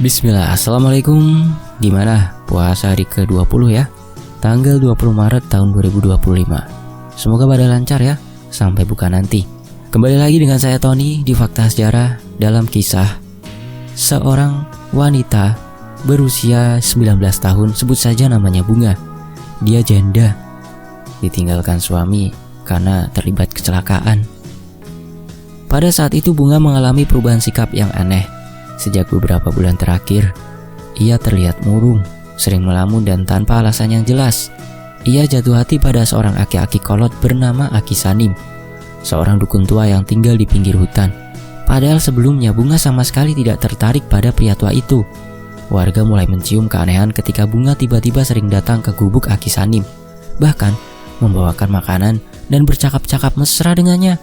Bismillah, Assalamualaikum. Gimana puasa hari ke-20 ya? Tanggal 20 Maret tahun 2025. Semoga pada lancar ya, sampai buka nanti. Kembali lagi dengan saya Tony di Fakta Sejarah dalam kisah seorang wanita berusia 19 tahun, sebut saja namanya Bunga. Dia janda, ditinggalkan suami karena terlibat kecelakaan. Pada saat itu Bunga mengalami perubahan sikap yang aneh. Sejak beberapa bulan terakhir, ia terlihat murung, sering melamun dan tanpa alasan yang jelas. Ia jatuh hati pada seorang aki-aki kolot bernama Aki Sanim, seorang dukun tua yang tinggal di pinggir hutan. Padahal sebelumnya Bunga sama sekali tidak tertarik pada pria tua itu. Warga mulai mencium keanehan ketika Bunga tiba-tiba sering datang ke gubuk Aki Sanim, bahkan membawakan makanan dan bercakap-cakap mesra dengannya.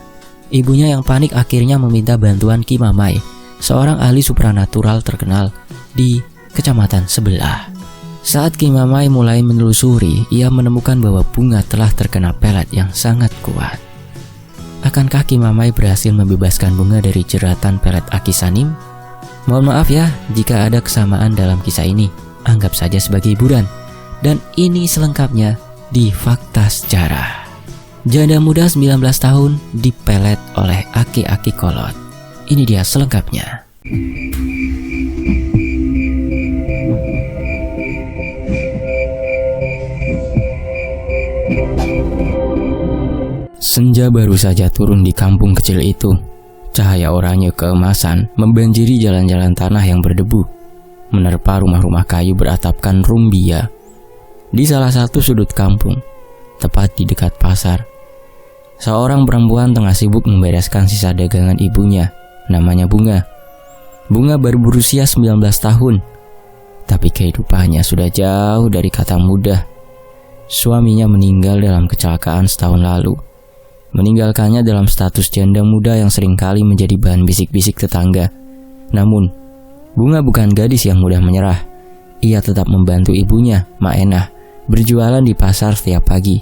Ibunya yang panik akhirnya meminta bantuan Ki Mamai, seorang ahli supranatural terkenal di kecamatan sebelah. Saat Ki Mamai mulai menelusuri, ia menemukan bahwa Bunga telah terkena pelet yang sangat kuat. Akankah Ki Mamai berhasil membebaskan Bunga dari jeratan pelet Aki Sanim? Mohon maaf ya jika ada kesamaan dalam kisah ini, anggap saja sebagai hiburan. Dan ini selengkapnya di Fakta Sejarah. Janda muda 19 tahun dipelet oleh aki-aki kolot. Ini dia selengkapnya. Senja baru saja turun di kampung kecil itu. Cahaya oranye keemasan membanjiri jalan-jalan tanah yang berdebu, menerpa rumah-rumah kayu beratapkan rumbia. Di salah satu sudut kampung, tepat di dekat pasar, seorang perempuan tengah sibuk membereskan sisa dagangan ibunya. Namanya Bunga. Bunga baru berusia 19 tahun, tapi kehidupannya sudah jauh dari kata mudah. Suaminya meninggal dalam kecelakaan setahun lalu, meninggalkannya dalam status janda muda yang seringkali menjadi bahan bisik-bisik tetangga. Namun, Bunga bukan gadis yang mudah menyerah. Ia tetap membantu ibunya, Mak Enah, berjualan di pasar setiap pagi,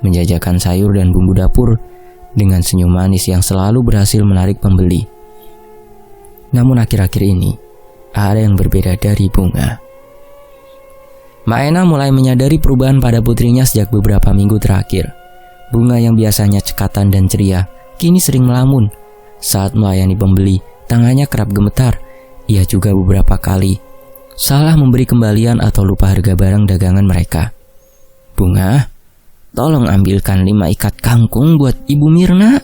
menjajakan sayur dan bumbu dapur dengan senyum manis yang selalu berhasil menarik pembeli. Namun akhir-akhir ini, ada yang berbeda dari Bunga. Mak Enah mulai menyadari perubahan pada putrinya sejak beberapa minggu terakhir. Bunga yang biasanya cekatan dan ceria, kini sering melamun. Saat melayani pembeli, tangannya kerap gemetar. Ia juga beberapa kali salah memberi kembalian atau lupa harga barang dagangan mereka. "Bunga, tolong ambilkan 5 ikat kangkung buat Ibu Mirna,"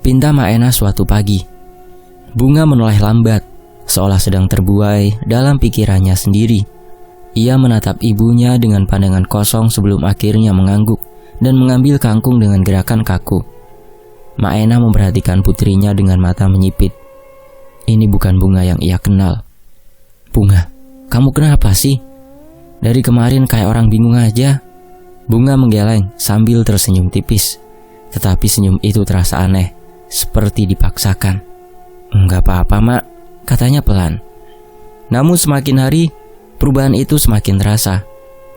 pinta Mak Enah suatu pagi. Bunga menoleh lambat, seolah sedang terbuai dalam pikirannya sendiri. Ia menatap ibunya dengan pandangan kosong sebelum akhirnya mengangguk dan mengambil kangkung dengan gerakan kaku. Mak Enah memperhatikan putrinya dengan mata menyipit. Ini bukan Bunga yang ia kenal. "Bunga, kamu kenapa sih? Dari kemarin kayak orang bingung aja." Bunga menggeleng sambil tersenyum tipis. Tetapi senyum itu terasa aneh, seperti dipaksakan. "Enggak apa-apa, Mak," katanya pelan. Namun semakin hari, perubahan itu semakin terasa.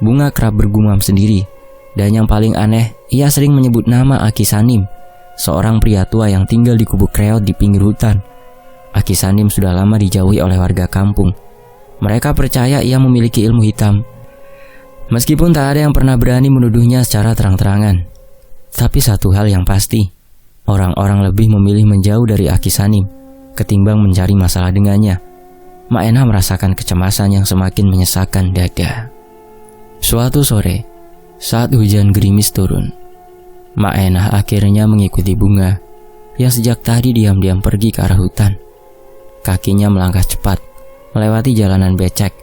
Bunga kerap bergumam sendiri. Dan yang paling aneh, ia sering menyebut nama Aki Sanim, seorang pria tua yang tinggal di gubuk reot di pinggir hutan. Aki Sanim sudah lama dijauhi oleh warga kampung. Mereka percaya ia memiliki ilmu hitam, meskipun tak ada yang pernah berani menuduhnya secara terang-terangan. Tapi satu hal yang pasti, orang-orang lebih memilih menjauh dari Aki Sanim ketimbang mencari masalah dengannya. Mak Enah merasakan kecemasan yang semakin menyesakkan dada. Suatu sore, saat hujan gerimis turun, Mak Enah akhirnya mengikuti Bunga yang sejak tadi diam-diam pergi ke arah hutan. Kakinya melangkah cepat, melewati jalanan becek.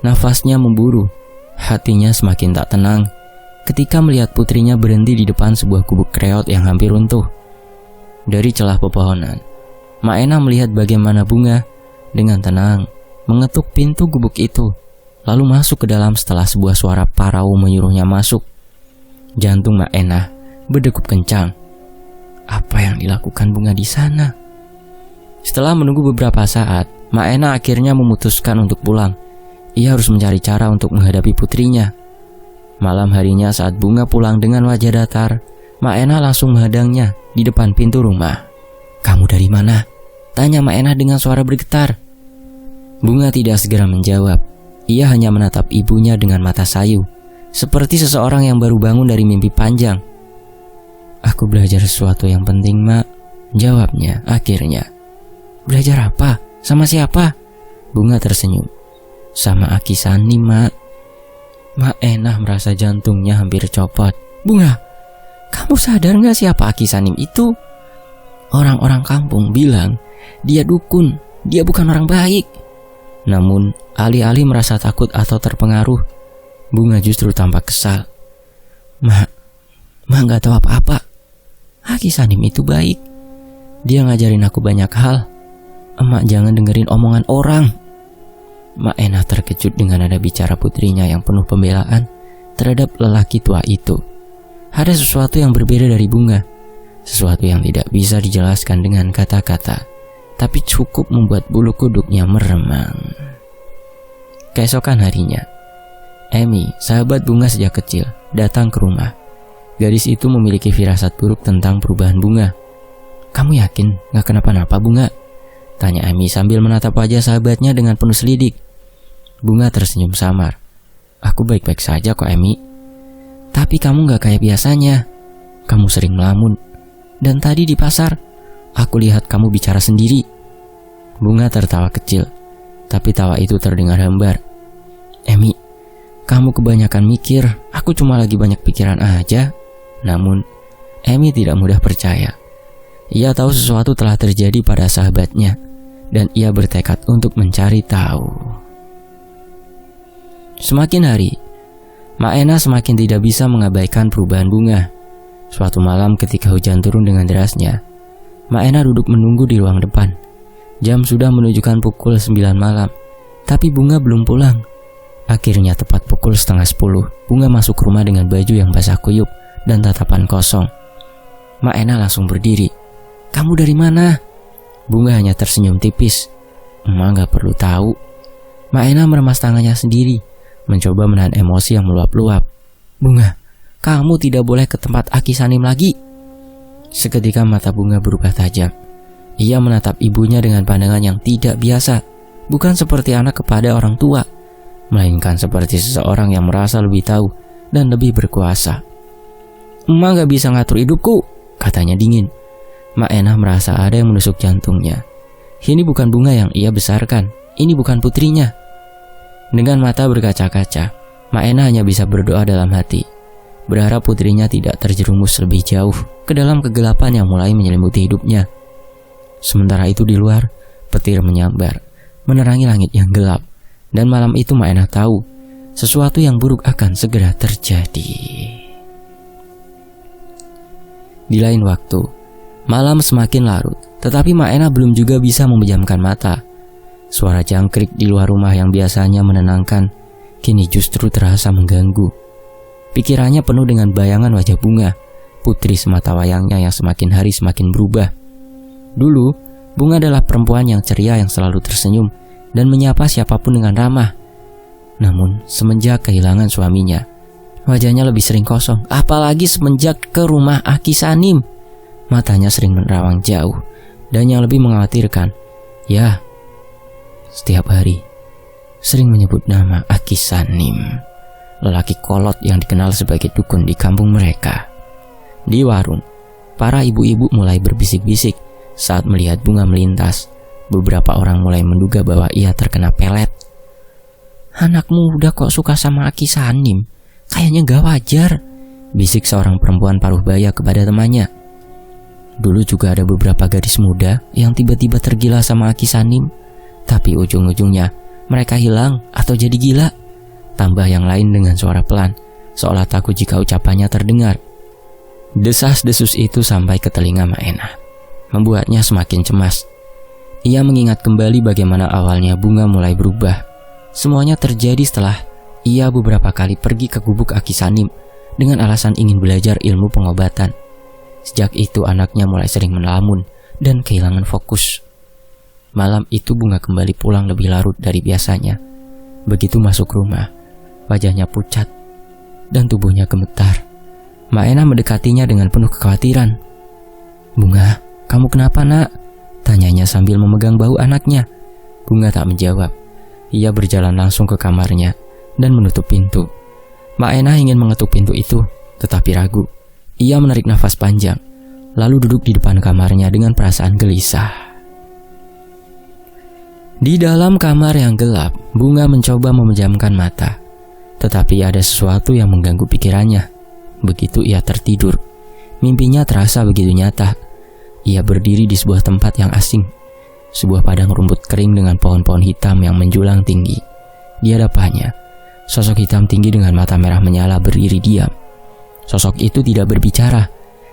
Nafasnya memburu, hatinya semakin tak tenang ketika melihat putrinya berhenti di depan sebuah gubuk reot yang hampir runtuh. Dari celah pepohonan, Mak Enah melihat bagaimana Bunga dengan tenang mengetuk pintu gubuk itu, lalu masuk ke dalam setelah sebuah suara parau menyuruhnya masuk. Jantung Mak Enah berdegup kencang. Apa yang dilakukan Bunga di sana? Setelah menunggu beberapa saat, Mak Enah akhirnya memutuskan untuk pulang. Ia harus mencari cara untuk menghadapi putrinya. Malam harinya saat Bunga pulang dengan wajah datar, Mak Enah langsung menghadangnya di depan pintu rumah. "Kamu dari mana?" tanya Mak Enah dengan suara bergetar. Bunga tidak segera menjawab. Ia hanya menatap ibunya dengan mata sayu, seperti seseorang yang baru bangun dari mimpi panjang. Aku belajar sesuatu yang penting, Mak, jawabnya akhirnya. Belajar apa? Sama siapa? Bunga tersenyum. Sama Aki Sanim, Mak. Mak Enah merasa jantungnya hampir copot. Bunga, kamu sadar gak siapa Aki Sanim itu? Orang-orang kampung bilang dia dukun, dia bukan orang baik. Namun alih-alih merasa takut atau terpengaruh, Bunga justru tampak kesal. Mak gak tahu apa-apa. Aki Sanim itu baik. Dia ngajarin aku banyak hal. Emak jangan dengerin omongan orang. Mak Enah terkejut dengan nada bicara putrinya yang penuh pembelaan terhadap lelaki tua itu. Ada sesuatu yang berbeda dari Bunga. Sesuatu yang tidak bisa dijelaskan dengan kata-kata, tapi cukup membuat bulu kuduknya meremang. Keesokan harinya, Emi, sahabat Bunga sejak kecil, datang ke rumah. Gadis itu memiliki firasat buruk tentang perubahan Bunga. Kamu yakin gak kenapa-napa, Bunga? Tanya Emi sambil menatap wajah sahabatnya dengan penuh selidik. Bunga tersenyum samar. Aku baik-baik saja kok, Emi. Tapi kamu gak kayak biasanya. Kamu sering melamun. Dan tadi di pasar, aku lihat kamu bicara sendiri. Bunga tertawa kecil, tapi tawa itu terdengar hambar. Emi, kamu kebanyakan mikir, aku cuma lagi banyak pikiran aja. Namun, Emi tidak mudah percaya. Ia tahu sesuatu telah terjadi pada sahabatnya, dan ia bertekad untuk mencari tahu. Semakin hari, Mak Enah semakin tidak bisa mengabaikan perubahan Bunga. Suatu malam ketika hujan turun dengan derasnya, Mak Enah duduk menunggu di ruang depan. Jam sudah menunjukkan pukul 9 malam, tapi Bunga belum pulang. Akhirnya tepat pukul 9:30, Bunga masuk rumah dengan baju yang basah kuyup dan tatapan kosong. Mak Enah langsung berdiri. Kamu dari mana? Bunga hanya tersenyum tipis. Emak gak perlu tahu. Mak Enah meremas tangannya sendiri, mencoba menahan emosi yang meluap-luap. Bunga, kamu tidak boleh ke tempat Aki Sanim lagi. Seketika mata Bunga berubah tajam. Ia menatap ibunya dengan pandangan yang tidak biasa. Bukan seperti anak kepada orang tua, melainkan seperti seseorang yang merasa lebih tahu dan lebih berkuasa. Emak gak bisa ngatur hidupku, katanya dingin. Mak Enah merasa ada yang menusuk jantungnya. Ini bukan Bunga yang ia besarkan. Ini bukan putrinya. Dengan mata berkaca-kaca, Mak Enah hanya bisa berdoa dalam hati, berharap putrinya tidak terjerumus lebih jauh ke dalam kegelapan yang mulai menyelimuti hidupnya. Sementara itu di luar, petir menyambar, menerangi langit yang gelap. Dan malam itu Mak Enah tahu, sesuatu yang buruk akan segera terjadi. Di lain waktu, malam semakin larut, tetapi Mak Enah belum juga bisa memejamkan mata. Suara jangkrik di luar rumah yang biasanya menenangkan, kini justru terasa mengganggu. Pikirannya penuh dengan bayangan wajah Bunga, putri semata wayangnya yang semakin hari semakin berubah. Dulu, Bunga adalah perempuan yang ceria yang selalu tersenyum dan menyapa siapapun dengan ramah. Namun, semenjak kehilangan suaminya, wajahnya lebih sering kosong, apalagi semenjak ke rumah Aki Sanim. Matanya sering menerawang jauh, dan yang lebih mengkhawatirkan, ya, setiap hari sering menyebut nama Aki Sanim, lelaki kolot yang dikenal sebagai dukun di kampung mereka. Di warung, para ibu-ibu mulai berbisik-bisik saat melihat Bunga melintas. Beberapa orang mulai menduga bahwa ia terkena pelet. Anak muda kok suka sama Aki Sanim? Kayaknya gak wajar, bisik seorang perempuan paruh baya kepada temannya. Dulu juga ada beberapa gadis muda yang tiba-tiba tergila sama Aki Sanim, tapi ujung-ujungnya mereka hilang atau jadi gila. Tambah yang lain dengan suara pelan, seolah takut jika ucapannya terdengar. Desas-desus itu sampai ke telinga Mak Enah, membuatnya semakin cemas. Ia mengingat kembali bagaimana awalnya Bunga mulai berubah. Semuanya terjadi setelah ia beberapa kali pergi ke gubuk Aki Sanim dengan alasan ingin belajar ilmu pengobatan. Sejak itu anaknya mulai sering melamun dan kehilangan fokus. Malam itu Bunga kembali pulang lebih larut dari biasanya. Begitu masuk rumah, wajahnya pucat dan tubuhnya gemetar. Mak Enah mendekatinya dengan penuh kekhawatiran. Bunga, kamu kenapa nak? Tanyanya sambil memegang bahu anaknya. Bunga tak menjawab, Ia berjalan langsung ke kamarnya dan menutup pintu. Maenah ingin mengetuk pintu itu, tetapi ragu. Ia menarik nafas panjang, lalu duduk di depan kamarnya dengan perasaan gelisah. Di dalam kamar yang gelap, Bunga mencoba memejamkan mata. Tetapi ada sesuatu yang mengganggu pikirannya. Begitu ia tertidur, mimpinya terasa begitu nyata. Ia berdiri di sebuah tempat yang asing. Sebuah padang rumput kering dengan pohon-pohon hitam yang menjulang tinggi. Di hadapannya, sosok hitam tinggi dengan mata merah menyala berdiri diam. Sosok itu tidak berbicara,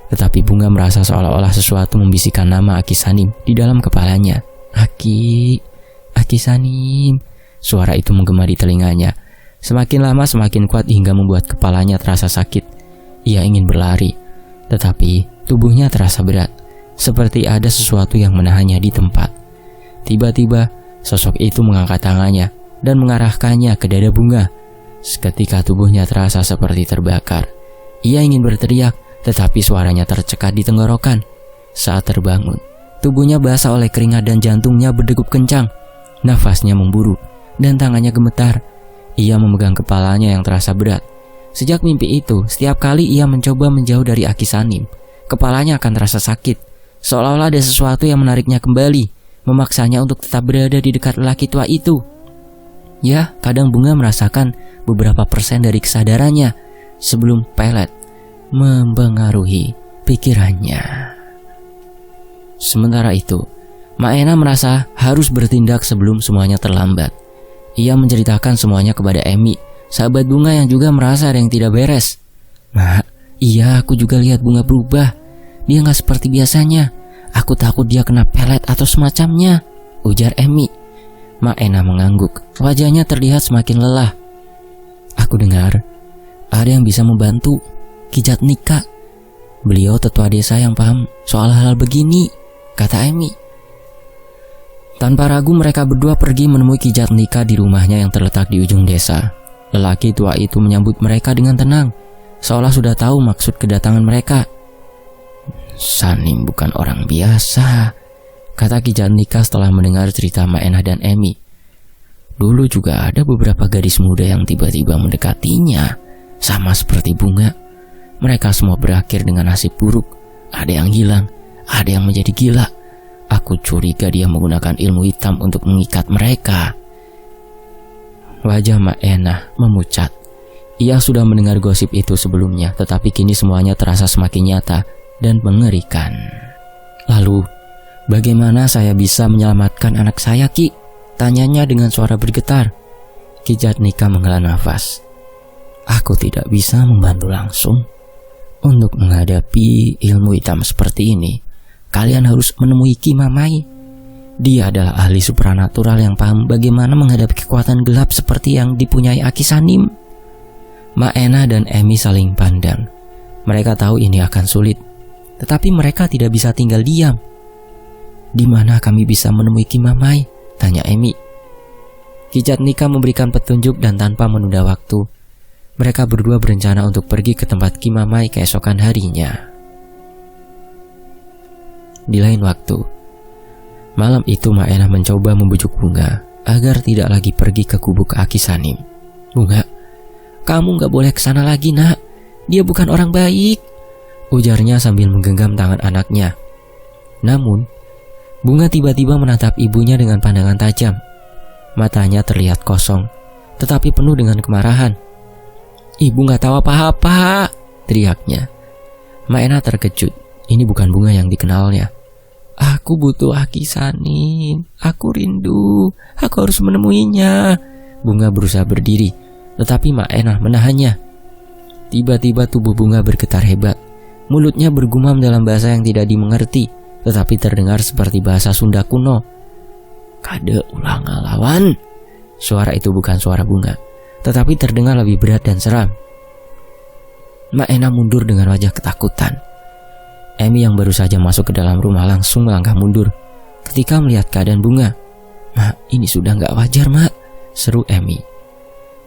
tetapi Bunga merasa seolah-olah sesuatu membisikkan nama Aki Sanim di dalam kepalanya. Aki Sanim. Suara itu menggema di telinganya. Semakin lama semakin kuat hingga membuat kepalanya terasa sakit. Ia ingin berlari, tetapi tubuhnya terasa berat, seperti ada sesuatu yang menahannya di tempat. Tiba-tiba, sosok itu mengangkat tangannya dan mengarahkannya ke dada Bunga. Seketika tubuhnya terasa seperti terbakar. Ia ingin berteriak, tetapi suaranya tercekat di tenggorokan. Saat terbangun, tubuhnya basah oleh keringat dan jantungnya berdegup kencang. Nafasnya memburu dan tangannya gemetar. Ia memegang kepalanya yang terasa berat. Sejak mimpi itu, setiap kali ia mencoba menjauh dari Aki Sanim, kepalanya akan terasa sakit, seolah-olah ada sesuatu yang menariknya kembali, memaksanya untuk tetap berada di dekat lelaki tua itu. Ya, kadang Bunga merasakan beberapa persen dari kesadarannya sebelum pelet mempengaruhi pikirannya. Sementara itu, Maenah merasa harus bertindak sebelum semuanya terlambat. Ia menceritakan semuanya kepada Emi, sahabat Bunga yang juga merasa ada yang tidak beres. "Mak, iya aku juga lihat Bunga berubah. Dia gak seperti biasanya. Aku takut dia kena pelet atau semacamnya," ujar Emi. Maenah mengangguk. Wajahnya terlihat semakin lelah. "Aku dengar ada yang bisa membantu, Kijat Nika. Beliau tetua desa yang paham soal hal begini," kata Emi. Tanpa ragu mereka berdua pergi menemui Kijat Nika di rumahnya yang terletak di ujung desa. Lelaki tua itu menyambut mereka dengan tenang, seolah sudah tahu maksud kedatangan mereka. "Sanim bukan orang biasa," kata Kijat Nika setelah mendengar cerita Maenah dan Emi. "Dulu juga ada beberapa gadis muda yang tiba-tiba mendekatinya, sama seperti Bunga. Mereka semua berakhir dengan nasib buruk. Ada yang hilang, ada yang menjadi gila. Aku curiga dia menggunakan ilmu hitam untuk mengikat mereka." Wajah Maenah memucat. Ia sudah mendengar gosip itu sebelumnya, tetapi kini semuanya terasa semakin nyata dan mengerikan. "Lalu, bagaimana saya bisa menyelamatkan anak saya, Ki?" tanyanya dengan suara bergetar. Kijat Nika menghela nafas. "Aku tidak bisa membantu langsung. Untuk menghadapi ilmu hitam seperti ini, kalian harus menemui Ki Mamai. Dia adalah ahli supranatural yang paham bagaimana menghadapi kekuatan gelap seperti yang dipunyai Aki Sanim." Maenah dan Emi saling pandang. Mereka tahu ini akan sulit, tetapi mereka tidak bisa tinggal diam. "Di mana kami bisa menemui Ki Mamai?" tanya Emi. Kijat Nika memberikan petunjuk dan tanpa menunda waktu, mereka berdua berencana untuk pergi ke tempat Ki Mamai keesokan harinya. Di lain waktu, malam itu Maenah mencoba membujuk Bunga agar tidak lagi pergi ke gubuk Aki Sanim. "Bunga, kamu gak boleh kesana lagi, nak. Dia bukan orang baik," ujarnya sambil menggenggam tangan anaknya. Namun, Bunga tiba-tiba menatap ibunya dengan pandangan tajam. Matanya terlihat kosong, tetapi penuh dengan kemarahan. "Ibu gak tahu apa-apa," teriaknya. Maenah terkejut. Ini bukan Bunga yang dikenalnya. "Aku butuh Aki Sanim. Aku rindu. Aku harus menemuinya." Bunga berusaha berdiri, tetapi Maenah menahannya. Tiba-tiba tubuh Bunga bergetar hebat. Mulutnya bergumam dalam bahasa yang tidak dimengerti, tetapi terdengar seperti bahasa Sunda kuno. "Kade ulah ngalawan." Suara itu bukan suara Bunga, tetapi terdengar lebih berat dan seram. Maenah mundur dengan wajah ketakutan. Emi yang baru saja masuk ke dalam rumah langsung melangkah mundur ketika melihat keadaan Bunga. "Mak, ini sudah gak wajar, Mak," seru Emi.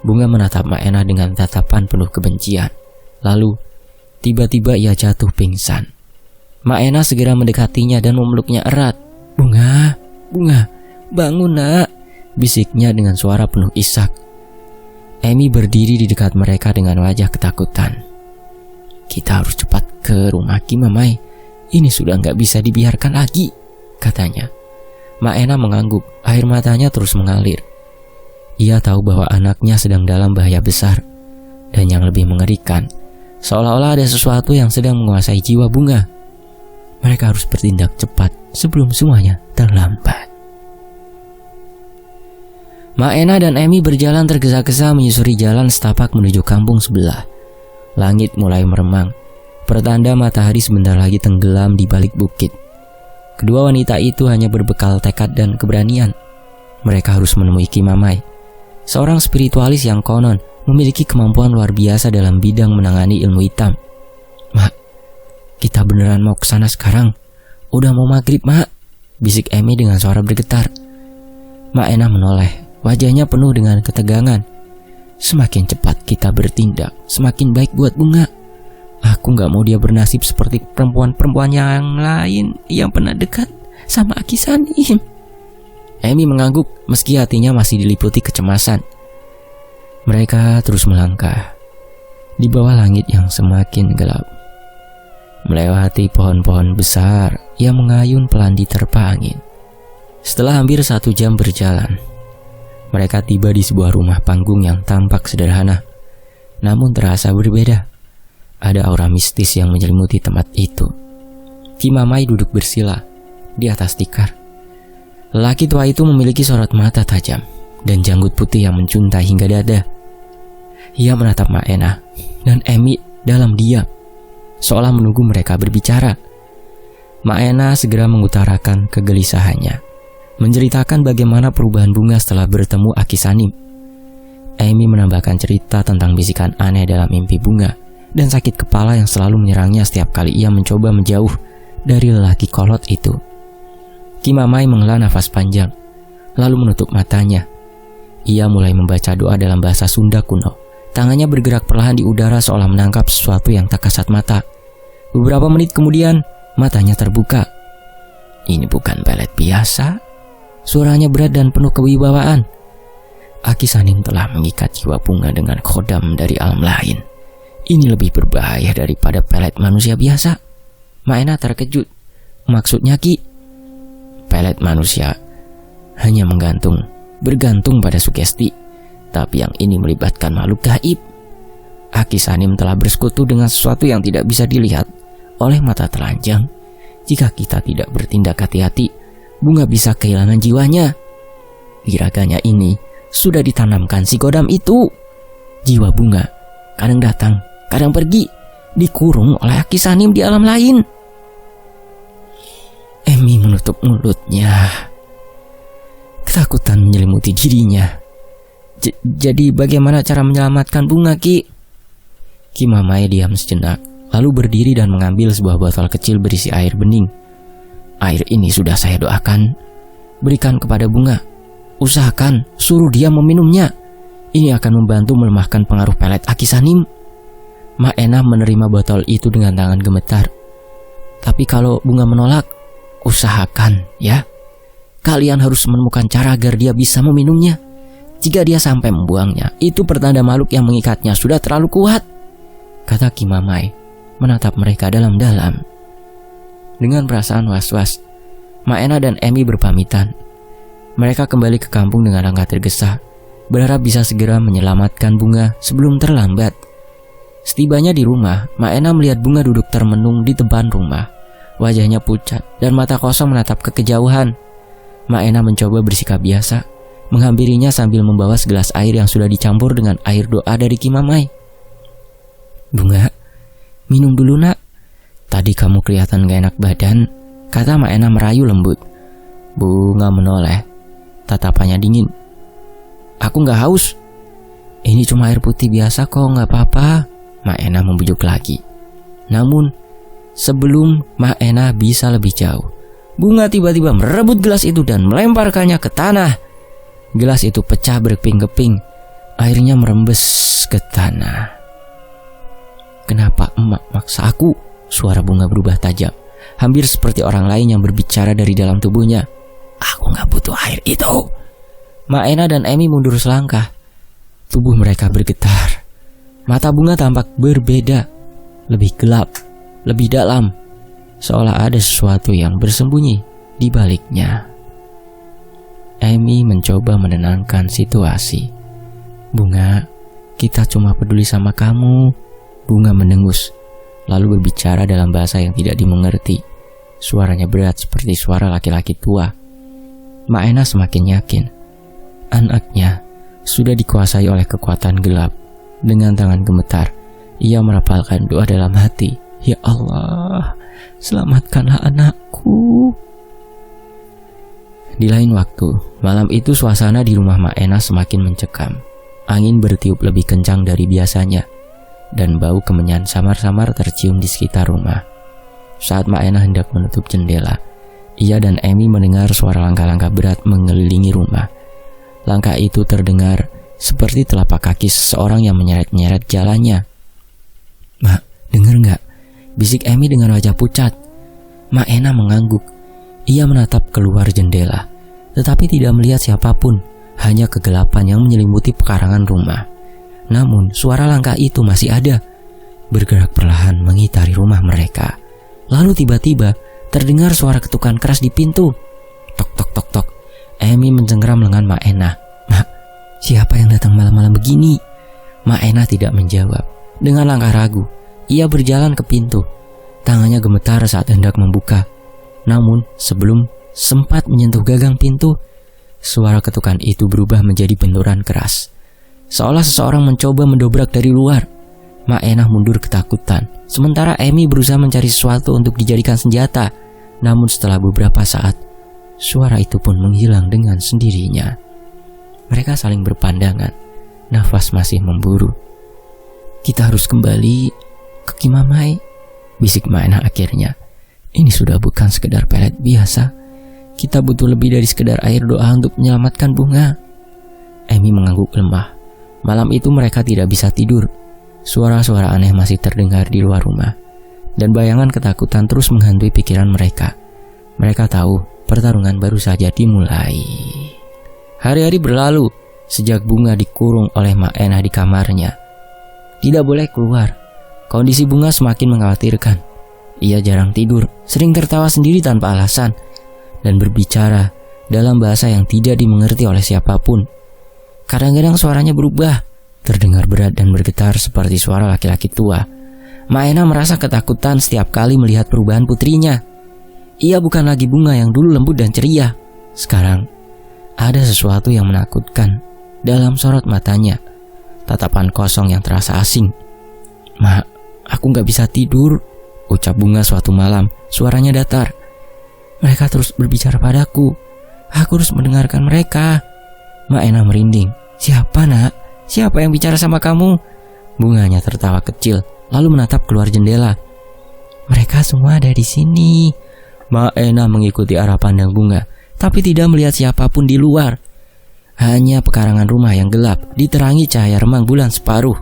Bunga menatap Maenah dengan tatapan penuh kebencian. Lalu, tiba-tiba ia jatuh pingsan. Maenah segera mendekatinya dan memeluknya erat. Bunga, bangun nak." bisiknya dengan suara penuh isak. Amy berdiri di dekat mereka dengan wajah ketakutan. "Kita harus cepat ke rumah Kimamai. Ini sudah nggak bisa dibiarkan lagi," katanya. Maena mengangguk, air matanya terus mengalir. Ia tahu bahwa anaknya sedang dalam bahaya besar. Dan yang lebih mengerikan, seolah-olah ada sesuatu yang sedang menguasai jiwa Bunga. Mereka harus bertindak cepat sebelum semuanya terlambat. Maena dan Amy berjalan tergesa-gesa menyusuri jalan setapak menuju kampung sebelah. Langit mulai meremang, pertanda matahari sebentar lagi tenggelam di balik bukit. Kedua wanita itu hanya berbekal tekad dan keberanian. Mereka harus menemui Kimamai, seorang spiritualis yang konon memiliki kemampuan luar biasa dalam bidang menangani ilmu hitam. "Mak, kita beneran mau ke sana sekarang? Udah mau maghrib, Mak," bisik Amy dengan suara bergetar. Maena menoleh, wajahnya penuh dengan ketegangan. "Semakin cepat kita bertindak, semakin baik buat Bunga. Aku gak mau dia bernasib seperti perempuan-perempuan yang lain yang pernah dekat sama Akisanim." Amy mengangguk meski hatinya masih diliputi kecemasan. Mereka terus melangkah di bawah langit yang semakin gelap, melewati pohon-pohon besar yang mengayun pelan diterpa angin. Setelah hampir 1 jam berjalan, mereka tiba di sebuah rumah panggung yang tampak sederhana, namun terasa berbeda. Ada aura mistis yang menyelimuti tempat itu. Kimamai duduk bersila di atas tikar. Lelaki tua itu memiliki sorot mata tajam dan janggut putih yang mencuntai hingga dada. Ia menatap Maena dan Amy dalam diam, seolah menunggu mereka berbicara. Maena segera mengutarakan kegelisahannya, menceritakan bagaimana perubahan Bunga setelah bertemu Akisanim. Amy menambahkan cerita tentang bisikan aneh dalam mimpi Bunga dan sakit kepala yang selalu menyerangnya setiap kali ia mencoba menjauh dari lelaki kolot itu. Kimamai menghela nafas panjang, lalu menutup matanya. Ia mulai membaca doa dalam bahasa Sunda kuno. Tangannya bergerak perlahan di udara seolah menangkap sesuatu yang tak kasat mata. Beberapa menit kemudian, matanya terbuka. "Ini bukan pelet biasa." Suaranya berat dan penuh kewibawaan. "Akisanim telah mengikat jiwa Bunga dengan khodam dari alam lain. Ini lebih berbahaya daripada pelet manusia biasa." Maena terkejut. "Maksudnya, Ki?" "Pelet manusia hanya bergantung pada sugesti, tapi yang ini melibatkan makhluk gaib. Akisanim telah bersekutu dengan sesuatu yang tidak bisa dilihat oleh mata telanjang. Jika kita tidak bertindak hati-hati, Bunga bisa kehilangan jiwanya. Di raganya ini sudah ditanamkan si kodam itu. Jiwa Bunga kadang datang, kadang pergi, dikurung oleh Akisanim di alam lain." Amy menutup mulutnya. Ketakutan menyelimuti dirinya. "Jadi bagaimana cara menyelamatkan Bunga, Ki?" Kimamai diam sejenak, lalu berdiri dan mengambil sebuah botol kecil berisi air bening. "Air ini sudah saya doakan. Berikan kepada Bunga. Usahakan suruh dia meminumnya. Ini akan membantu melemahkan pengaruh pelet Akisanim." Maena menerima botol itu dengan tangan gemetar. "Tapi kalau Bunga menolak, usahakan ya. Kalian harus menemukan cara agar dia bisa meminumnya. Jika dia sampai membuangnya, itu pertanda makhluk yang mengikatnya sudah terlalu kuat," kata Kimamai, menatap mereka dalam-dalam. Dengan perasaan was-was, Maena dan Amy berpamitan. Mereka kembali ke kampung dengan langkah tergesa, berharap bisa segera menyelamatkan Bunga sebelum terlambat. Setibanya di rumah, Maena melihat Bunga duduk termenung di depan rumah. Wajahnya pucat dan mata kosong menatap ke kejauhan. Maena mencoba bersikap biasa, menghampirinya sambil membawa segelas air yang sudah dicampur dengan air doa dari Kimamai. "Bunga, minum dulu nak. Tadi kamu kelihatan gak enak badan," kata Maena merayu lembut. Bunga menoleh, tatapannya dingin. "Aku gak haus. Ini cuma air putih biasa kok, gak apa-apa," Maena membujuk lagi. Namun, sebelum Maena bisa lebih jauh, Bunga tiba-tiba merebut gelas itu dan melemparkannya ke tanah. Gelas itu pecah berkeping-keping. Airnya merembes ke tanah. "Kenapa emak maksa aku?" Suara Bunga berubah tajam, hampir seperti orang lain yang berbicara dari dalam tubuhnya. "Aku gak butuh air itu." Maena dan Emi mundur selangkah. Tubuh mereka bergetar. Mata Bunga tampak berbeda, lebih gelap, lebih dalam, seolah ada sesuatu yang bersembunyi di baliknya. Emi mencoba menenangkan situasi. Bunga, kita cuma peduli sama kamu. Bunga mendengus, lalu berbicara dalam bahasa yang tidak dimengerti. Suaranya berat seperti suara laki-laki tua. Maena semakin yakin anaknya sudah dikuasai oleh kekuatan gelap. Dengan tangan gemetar, ia merapalkan doa dalam hati. Ya Allah, selamatkanlah anakku. Di lain waktu, malam itu suasana di rumah Maena semakin mencekam. Angin bertiup lebih kencang dari biasanya, dan bau kemenyan samar-samar tercium di sekitar rumah. Saat Maena hendak menutup jendela, ia dan Emi mendengar suara langkah-langkah berat mengelilingi rumah. Langkah itu terdengar seperti telapak kaki seseorang yang menyeret-nyeret jalannya. "Mak, denger gak?" bisik Emi dengan wajah pucat. Maena mengangguk. Ia menatap keluar jendela, tetapi tidak melihat siapapun, hanya kegelapan yang menyelimuti pekarangan rumah. Namun suara langkah itu masih ada, bergerak perlahan mengitari rumah mereka. Lalu tiba-tiba terdengar suara ketukan keras di pintu. Tok tok tok tok. Emi mencengkeram lengan Maena. "Mak, siapa yang datang malam-malam begini?" Maena tidak menjawab. Dengan langkah ragu, ia berjalan ke pintu. Tangannya gemetar saat hendak membuka. Namun sebelum sempat menyentuh gagang pintu, suara ketukan itu berubah menjadi benturan keras, seolah seseorang mencoba mendobrak dari luar. Maena mundur ketakutan, sementara Emi berusaha mencari sesuatu untuk dijadikan senjata. Namun setelah beberapa saat, suara itu pun menghilang dengan sendirinya. Mereka saling berpandangan, nafas masih memburu. "Kita harus kembali ke Kimamai," bisik Maena akhirnya. "Ini sudah bukan sekedar pelet biasa. Kita butuh lebih dari sekedar air doa untuk menyelamatkan Bunga." Emi mengangguk lemah. Malam itu mereka tidak bisa tidur. Suara-suara aneh masih terdengar di luar rumah, dan bayangan ketakutan terus menghantui pikiran mereka. Mereka tahu pertarungan baru saja dimulai. Hari-hari berlalu sejak Bunga dikurung oleh Maena di kamarnya. Tidak boleh keluar. Kondisi Bunga semakin mengkhawatirkan. Ia jarang tidur, sering tertawa sendiri tanpa alasan, dan berbicara dalam bahasa yang tidak dimengerti oleh siapapun. Kadang-kadang suaranya berubah, terdengar berat dan bergetar seperti suara laki-laki tua. Maena merasa ketakutan setiap kali melihat perubahan putrinya. Ia bukan lagi Bunga yang dulu lembut dan ceria. Sekarang ada sesuatu yang menakutkan dalam sorot matanya. Tatapan kosong yang terasa asing. "Mak, aku gak bisa tidur," ucap Bunga suatu malam. Suaranya datar. "Mereka terus berbicara padaku. Aku harus mendengarkan mereka." Maena merinding. "Siapa, Nak? Siapa yang bicara sama kamu?" Bunganya tertawa kecil, lalu menatap keluar jendela. "Mereka semua ada di sini." Maena mengikuti arah pandang Bunga, tapi tidak melihat siapapun di luar. Hanya pekarangan rumah yang gelap, diterangi cahaya remang bulan separuh.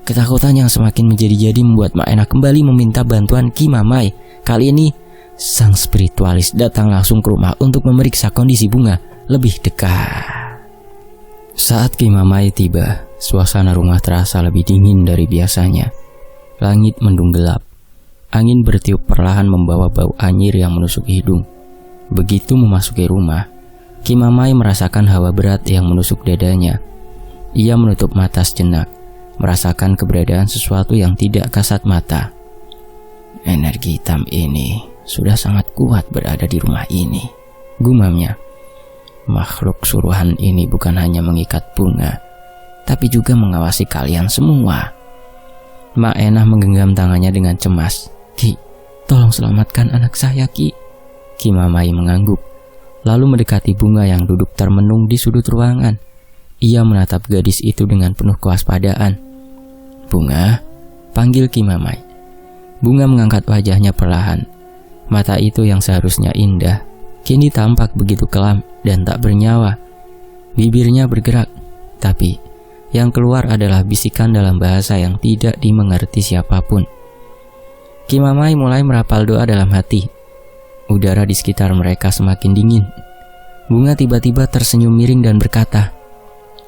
Ketakutan yang semakin menjadi-jadi membuat Maena kembali meminta bantuan Kimamai. Kali ini, sang spiritualis datang langsung ke rumah untuk memeriksa kondisi Bunga lebih dekat. Saat Kimamai tiba, suasana rumah terasa lebih dingin dari biasanya. Langit mendung gelap. Angin bertiup perlahan membawa bau anyir yang menusuk hidung. Begitu memasuki rumah, Kimamai merasakan hawa berat yang menusuk dadanya. Ia menutup mata sejenak, merasakan keberadaan sesuatu yang tidak kasat mata. "Energi hitam ini sudah sangat kuat berada di rumah ini," gumamnya. "Makhluk suruhan ini bukan hanya mengikat Bunga, tapi juga mengawasi kalian semua." Maena menggenggam tangannya dengan cemas. "Ki, tolong selamatkan anak saya, Ki." Kimamai mengangguk, lalu mendekati Bunga yang duduk termenung di sudut ruangan. Ia menatap gadis itu dengan penuh kewaspadaan. "Bunga," panggil Kimamai. Bunga mengangkat wajahnya perlahan. Mata itu yang seharusnya indah, kini tampak begitu kelam dan tak bernyawa. Bibirnya bergerak, tapi yang keluar adalah bisikan dalam bahasa yang tidak dimengerti siapapun. Kimamai mulai merapal doa dalam hati. Udara di sekitar mereka semakin dingin. Bunga tiba-tiba tersenyum miring dan berkata,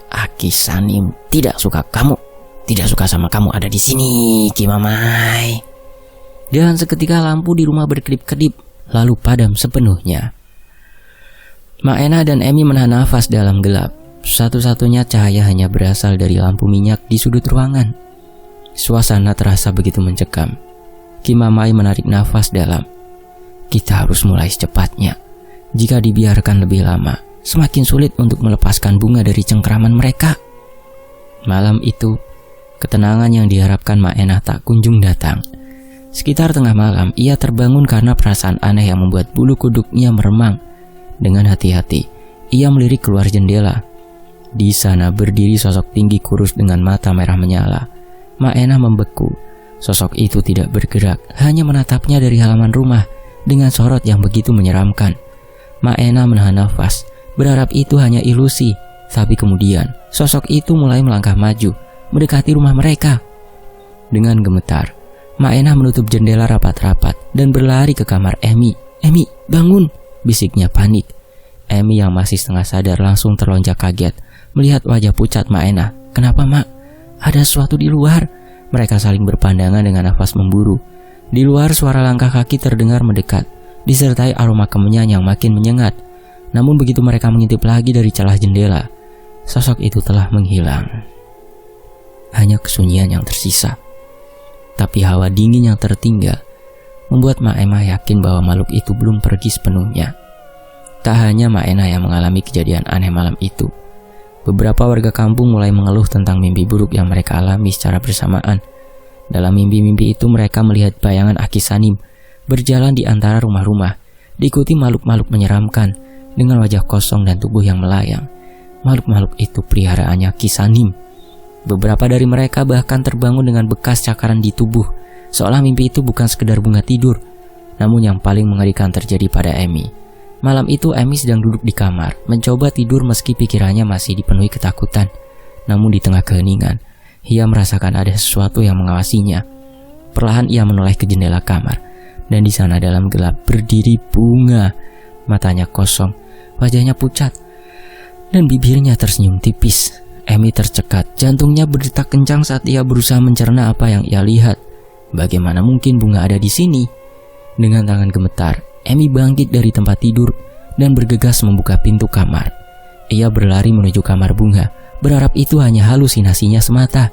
Akisanim tidak suka kamu, tidak suka sama kamu ada di sini, Kimamai. Dan seketika lampu di rumah berkedip-kedip, lalu padam sepenuhnya. Maena dan Emi menahan nafas dalam gelap. Satu-satunya cahaya hanya berasal dari lampu minyak di sudut ruangan. Suasana terasa begitu mencekam. Kimamai menarik nafas dalam. Kita harus mulai secepatnya. Jika dibiarkan lebih lama, semakin sulit untuk melepaskan bunga dari cengkraman mereka. Malam itu, ketenangan yang diharapkan Maena tak kunjung datang. Sekitar tengah malam, ia terbangun karena perasaan aneh yang membuat bulu kuduknya meremang. Dengan hati-hati, ia melirik keluar jendela. Di sana berdiri sosok tinggi kurus dengan mata merah menyala. Maena membeku. Sosok itu tidak bergerak, hanya menatapnya dari halaman rumah dengan sorot yang begitu menyeramkan. Maena menahan nafas, berharap itu hanya ilusi. Tapi kemudian, sosok itu mulai melangkah maju, mendekati rumah mereka. Dengan gemetar, Maena menutup jendela rapat-rapat dan berlari ke kamar Emi. Emi, bangun! Bisiknya panik. Emi yang masih setengah sadar langsung terlonjak kaget melihat wajah pucat Maena. Kenapa, Mak? Ada sesuatu di luar. Mereka saling berpandangan dengan nafas memburu. Di luar suara langkah kaki terdengar mendekat, disertai aroma kemenyan yang makin menyengat. Namun begitu mereka mengintip lagi dari celah jendela, sosok itu telah menghilang. Hanya kesunyian yang tersisa. Tapi hawa dingin yang tertinggal membuat Maena yakin bahwa makhluk itu belum pergi sepenuhnya. Tak hanya Maena yang mengalami kejadian aneh malam itu. Beberapa warga kampung mulai mengeluh tentang mimpi buruk yang mereka alami secara bersamaan. Dalam mimpi-mimpi itu mereka melihat bayangan Akisanim berjalan di antara rumah-rumah, diikuti makhluk-makhluk menyeramkan dengan wajah kosong dan tubuh yang melayang. Makhluk-makhluk itu peliharaannya Kisanim. Beberapa dari mereka bahkan terbangun dengan bekas cakaran di tubuh, seolah mimpi itu bukan sekedar bunga tidur. Namun yang paling mengerikan terjadi pada Emi. Malam itu Emi sedang duduk di kamar, mencoba tidur meski pikirannya masih dipenuhi ketakutan. Namun di tengah keheningan, ia merasakan ada sesuatu yang mengawasinya. Perlahan ia menoleh ke jendela kamar, dan di sana dalam gelap berdiri Bunga. Matanya kosong, wajahnya pucat, dan bibirnya tersenyum tipis. Emi tercekat, jantungnya berdetak kencang saat ia berusaha mencerna apa yang ia lihat. Bagaimana mungkin Bunga ada di sini? Dengan tangan gemetar, Emi bangkit dari tempat tidur dan bergegas membuka pintu kamar. Ia berlari menuju kamar Bunga, berharap itu hanya halusinasinya semata.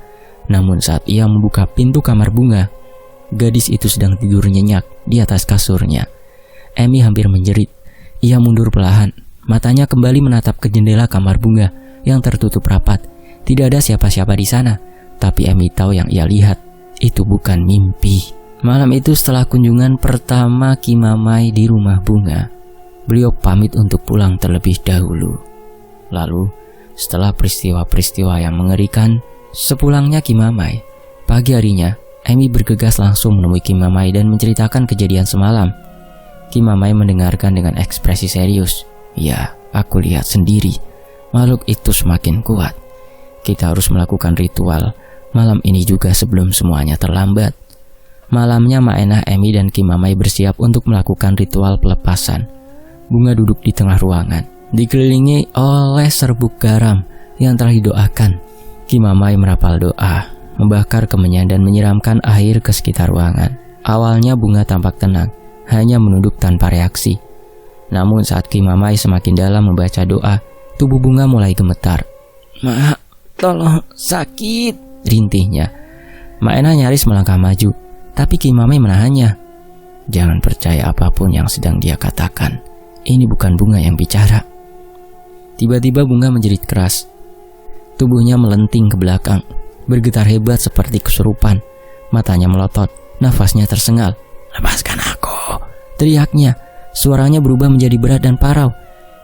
Namun saat ia membuka pintu kamar Bunga, gadis itu sedang tidur nyenyak di atas kasurnya. Emi hampir menjerit. Ia mundur perlahan, matanya kembali menatap ke jendela kamar Bunga yang tertutup rapat. Tidak ada siapa-siapa di sana, tapi Emi tahu yang ia lihat itu bukan mimpi. Malam itu setelah kunjungan pertama Kimamai di rumah Bunga, beliau pamit untuk pulang terlebih dahulu. Lalu, setelah peristiwa-peristiwa yang mengerikan, sepulangnya Kimamai, pagi harinya, Emi bergegas langsung menemui Kimamai dan menceritakan kejadian semalam. Kimamai mendengarkan dengan ekspresi serius. Ya, aku lihat sendiri, makhluk itu semakin kuat. Kita harus melakukan ritual malam ini juga sebelum semuanya terlambat. Malamnya Maena, Emi, dan Kimamai bersiap untuk melakukan ritual pelepasan. Bunga duduk di tengah ruangan, dikelilingi oleh serbuk garam yang telah didoakan. Kimamai merapal doa, membakar kemenyan dan menyiramkan air ke sekitar ruangan. Awalnya Bunga tampak tenang, hanya menunduk tanpa reaksi. Namun saat Kimamai semakin dalam membaca doa, tubuh Bunga mulai gemetar. "Ma, tolong, sakit," rintihnya. Maena nyaris melangkah maju, tapi Kimamai menahannya. "Jangan percaya apapun yang sedang dia katakan. Ini bukan Bunga yang bicara." Tiba-tiba Bunga menjerit keras. Tubuhnya melenting ke belakang, bergetar hebat seperti kesurupan. Matanya melotot, nafasnya tersengal. "Lepaskan aku!" teriaknya. Suaranya berubah menjadi berat dan parau.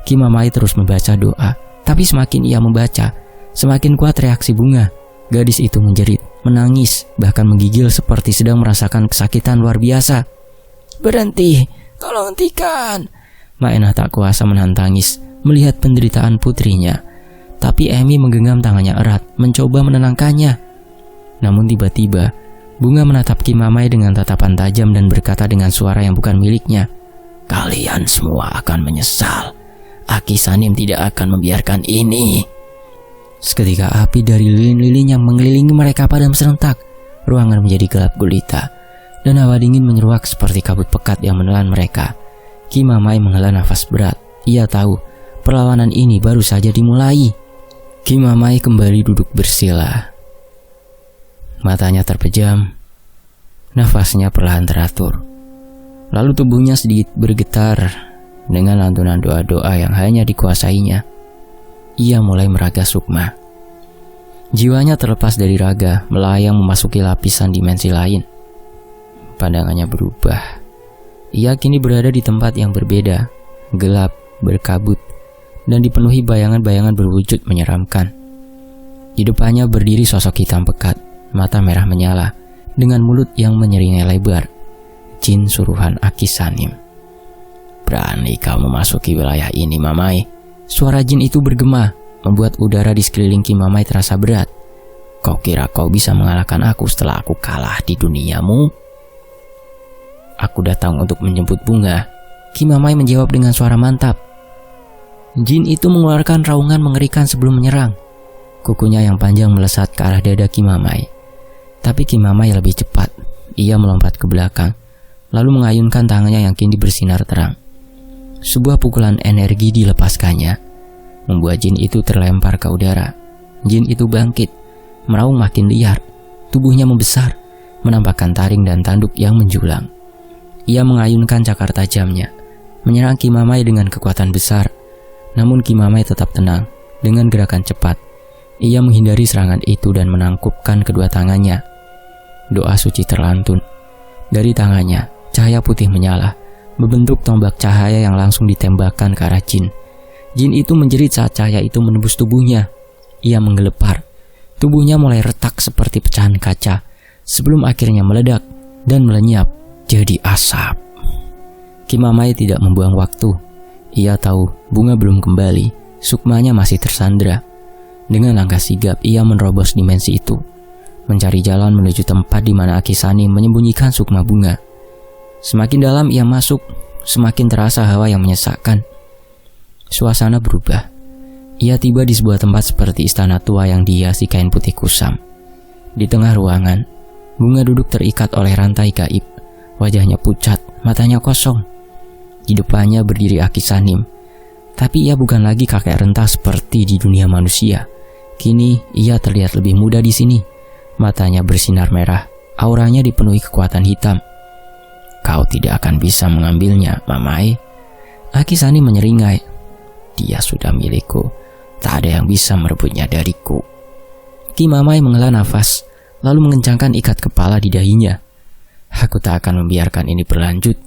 Kimamai terus membaca doa, tapi semakin ia membaca, semakin kuat reaksi Bunga. Gadis itu menjerit, menangis, bahkan menggigil seperti sedang merasakan kesakitan luar biasa. "Berhenti, tolong hentikan!" Maena tak kuasa menahan tangis melihat penderitaan putrinya. Tapi Emi menggenggam tangannya erat, mencoba menenangkannya. Namun tiba-tiba, Bunga menatap Kimamai dengan tatapan tajam dan berkata dengan suara yang bukan miliknya, "Kalian semua akan menyesal. Aki Sanim tidak akan membiarkan ini. Seketika api dari lilin-lilin yang mengelilingi mereka padam serentak. Ruangan menjadi gelap gulita dan hawa dingin menyeruak seperti kabut pekat yang menelan mereka. Ki Mamai menghela nafas berat. Ia tahu perlawanan ini baru saja dimulai. Ki Mamai kembali duduk bersila. Matanya terpejam. Nafasnya perlahan teratur. Lalu tubuhnya sedikit bergetar dengan lantunan doa-doa yang hanya dikuasainya. Ia mulai meraga sukma. Jiwanya terlepas dari raga, melayang memasuki lapisan dimensi lain. Pandangannya berubah. Ia kini berada di tempat yang berbeda, gelap, berkabut, dan dipenuhi bayangan-bayangan berwujud menyeramkan. Di depannya berdiri sosok hitam pekat, mata merah menyala, dengan mulut yang menyeringai lebar. Jin suruhan Aki Sanim. Berani kau memasuki wilayah ini, Mamai? Suara jin itu bergema, membuat udara di sekeliling Ki Mamai terasa berat. Kau kira kau bisa mengalahkan aku setelah aku kalah di duniamu? Aku datang untuk menjemput bunga. Ki Mamai menjawab dengan suara mantap. Jin itu mengeluarkan raungan mengerikan sebelum menyerang. Kukunya yang panjang melesat ke arah dada Ki Mamai. Tapi Ki Mamai lebih cepat. Ia melompat ke belakang, lalu mengayunkan tangannya yang kini bersinar terang. Sebuah pukulan energi dilepaskannya, membuat jin itu terlempar ke udara. Jin itu bangkit, meraung makin liar. Tubuhnya membesar, menampakkan taring dan tanduk yang menjulang. Ia mengayunkan cakar tajamnya, menyerang Ki Mamai dengan kekuatan besar. Namun Ki Mamai tetap tenang. Dengan gerakan cepat, ia menghindari serangan itu dan menangkupkan kedua tangannya. Doa suci terlantun. Dari tangannya, cahaya putih menyala, membentuk tombak cahaya yang langsung ditembakkan ke arah jin. Jin itu menjerit saat cahaya itu menembus tubuhnya. Ia menggelepar. Tubuhnya mulai retak seperti pecahan kaca, sebelum akhirnya meledak dan melenyap jadi asap. Ki Mamai tidak membuang waktu. Ia tahu bunga belum kembali, sukmanya masih tersandra. Dengan langkah sigap, ia menerobos dimensi itu, mencari jalan menuju tempat di mana Aki Sanim menyembunyikan sukma bunga. Semakin dalam ia masuk, semakin terasa hawa yang menyesakkan. Suasana berubah. Ia tiba di sebuah tempat seperti istana tua yang dihiasi kain putih kusam. Di tengah ruangan, bunga duduk terikat oleh rantai gaib. Wajahnya pucat, matanya kosong. Di depannya berdiri Aki Sanim. Tapi ia bukan lagi kakek renta seperti di dunia manusia. Kini ia terlihat lebih muda di sini. Matanya bersinar merah, auranya dipenuhi kekuatan hitam. Kau tidak akan bisa mengambilnya, Mamai. Aki Sanim menyeringai. Dia sudah milikku. Tak ada yang bisa merebutnya dariku. Ki Mamai menghela nafas, lalu mengencangkan ikat kepala di dahinya. Aku tak akan membiarkan ini berlanjut.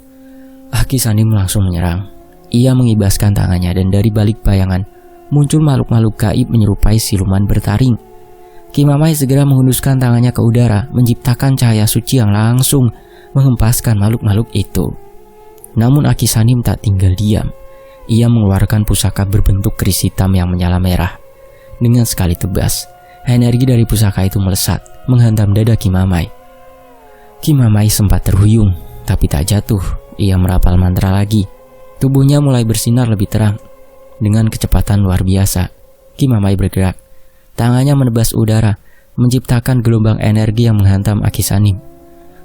Aki Sanim langsung menyerang. Ia mengibaskan tangannya dan dari balik bayangan muncul makhluk-makhluk gaib menyerupai siluman bertaring. Ki Mamai segera menghunduskan tangannya ke udara, menciptakan cahaya suci yang langsung menghempaskan makhluk-makhluk itu. Namun Aki Sanim tak tinggal diam. Ia mengeluarkan pusaka berbentuk keris hitam yang menyala merah. Dengan sekali tebas, energi dari pusaka itu melesat, menghantam dada Ki Mamai. Ki Mamai sempat terhuyung, tapi tak jatuh. Ia merapal mantra lagi. Tubuhnya mulai bersinar lebih terang. Dengan kecepatan luar biasa, Ki Mamai bergerak. Tangannya menebas udara, menciptakan gelombang energi yang menghantam Aki Sanim.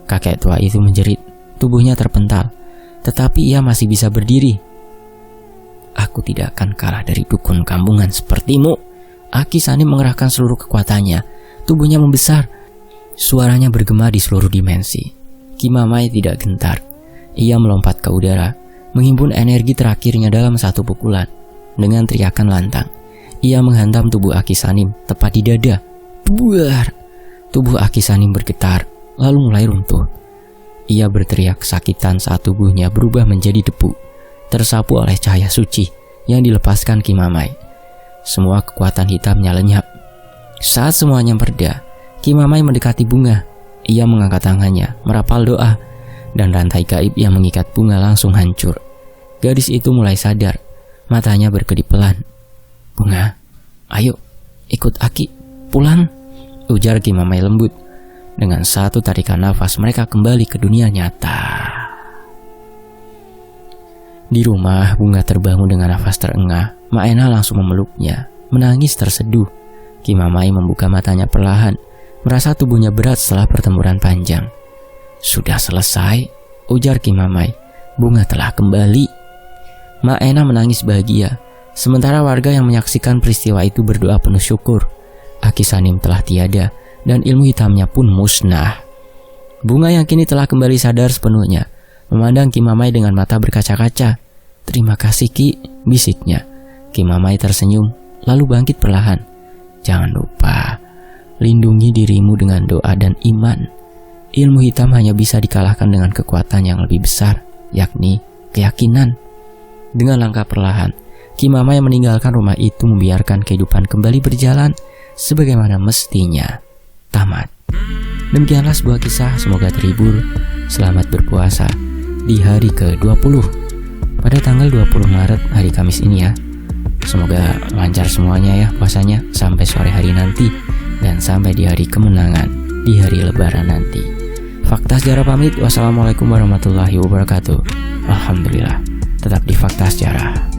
Kakek tua itu menjerit, tubuhnya terpental, tetapi ia masih bisa berdiri. Aku tidak akan kalah dari dukun kampungan sepertimu. Aki Sanim mengerahkan seluruh kekuatannya. Tubuhnya membesar. Suaranya bergema di seluruh dimensi. Ki Mamai tidak gentar. Ia melompat ke udara, menghimpun energi terakhirnya dalam satu pukulan. Dengan teriakan lantang, ia menghantam tubuh Aki Sanim tepat di dada. Buar! Tubuh Aki Sanim bergetar, lalu mulai runtuh. Ia berteriak kesakitan saat tubuhnya berubah menjadi debu, tersapu oleh cahaya suci yang dilepaskan Ki Mamai. Semua kekuatan hitamnya lenyap. Saat semuanya mereda, Ki Mamai mendekati bunga. Ia mengangkat tangannya, merapal doa, dan rantai gaib yang mengikat bunga langsung hancur. Gadis itu mulai sadar, matanya berkedip pelan. Bunga, ayo, ikut Aki, pulang, ujar Ki Mamai lembut. Dengan satu tarikan nafas mereka kembali ke dunia nyata. Di rumah, Bunga terbangun dengan nafas terengah. Mak Ena langsung memeluknya, menangis terseduh. Ki Mamai membuka matanya perlahan, merasa tubuhnya berat setelah pertempuran panjang. "Sudah selesai," ujar Ki Mamai. "Bunga telah kembali." Mak Ena menangis bahagia, sementara warga yang menyaksikan peristiwa itu berdoa penuh syukur. Aki Sanim telah tiada dan ilmu hitamnya pun musnah. Bunga yang kini telah kembali sadar sepenuhnya memandang Ki Mamai dengan mata berkaca-kaca. "Terima kasih Ki," bisiknya. Ki Mamai tersenyum lalu bangkit perlahan. "Jangan lupa, lindungi dirimu dengan doa dan iman. Ilmu hitam hanya bisa dikalahkan dengan kekuatan yang lebih besar, yakni keyakinan." Dengan langkah perlahan, Ki Mamai meninggalkan rumah itu, membiarkan kehidupan kembali berjalan sebagaimana mestinya. Tamat. Demikianlah sebuah kisah, semoga terhibur. Selamat berpuasa di hari ke-20 pada tanggal 20 Maret hari Kamis ini ya. Semoga lancar semuanya ya puasanya sampai sore hari nanti dan sampai di hari kemenangan di hari lebaran nanti. Fakta Sejarah pamit. Wassalamualaikum warahmatullahi wabarakatuh. Alhamdulillah, tetap di Fakta Sejarah.